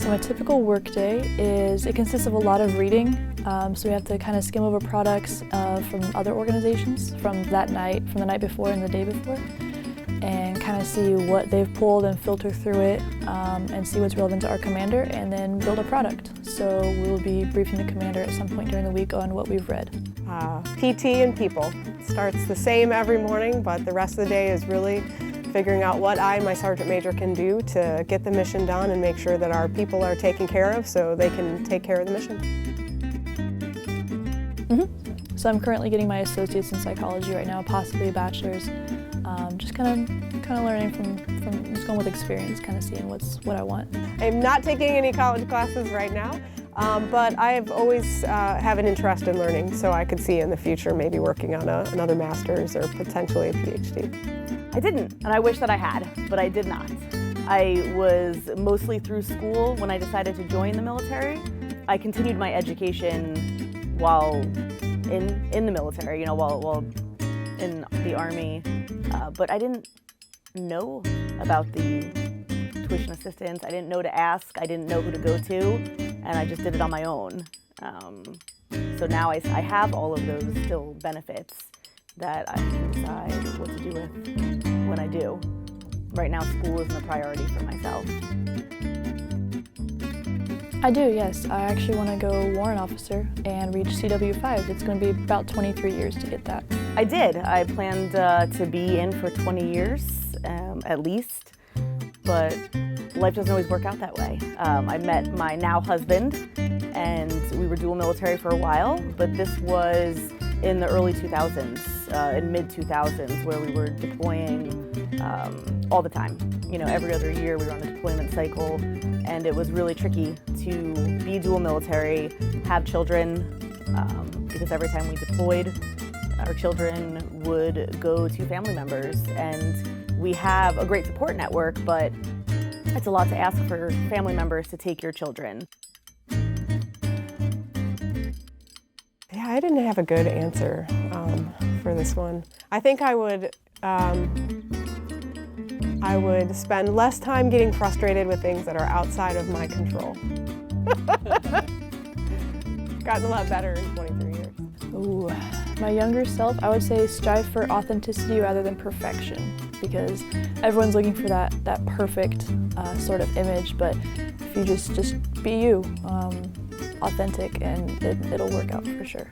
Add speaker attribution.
Speaker 1: So my typical work day it consists of a lot of reading. So we have to kind of skim over products from other organizations from the night before and the day before, and kind of see what they've pulled and filter through it and see what's relevant to our commander, and then build a product. So we'll be briefing the commander at some point during the week on what we've read.
Speaker 2: PT and people. It starts the same every morning, but the rest of the day is really figuring out what my Sergeant Major, can do to get the mission done and make sure that our people are taken care of so they can take care of the mission.
Speaker 1: So I'm currently getting my associates in psychology right now, possibly a bachelor's. Just kind of learning from just going with experience, kind of seeing what I want.
Speaker 2: I'm not taking any college classes right now, but I have always have an interest in learning, so I could see in the future maybe working on another master's or potentially a PhD.
Speaker 3: I didn't, and I wish that I had, but I did not. I was mostly through school when I decided to join the military. I continued my education while in the military, while in the Army, but I didn't know about the tuition assistance. I didn't know to ask, I didn't know who to go to, and I just did it on my own. So now I have all of those still benefits that I can decide what to do with when I do. Right now, school isn't a priority for myself.
Speaker 1: I do, yes. I actually want to go warrant officer and reach CW5. It's going to be about 23 years to get that.
Speaker 3: I did. I planned to be in for 20 years, at least, but life doesn't always work out that way. I met my now husband, and we were dual military for a while, but this was in the early 2000s, in mid-2000s, where we were deploying all the time. Every other year we were on the deployment cycle, and it was really tricky to be dual military, have children, because every time we deployed, our children would go to family members. And we have a great support network, but it's a lot to ask for family members to take your children.
Speaker 2: Yeah, I didn't have a good answer for this one. I think I would spend less time getting frustrated with things that are outside of my control. Gotten a lot better in 23 years.
Speaker 1: Ooh, my younger self, I would say strive for authenticity rather than perfection, because everyone's looking for that perfect sort of image, but if you just be you, authentic, and it'll work out for sure.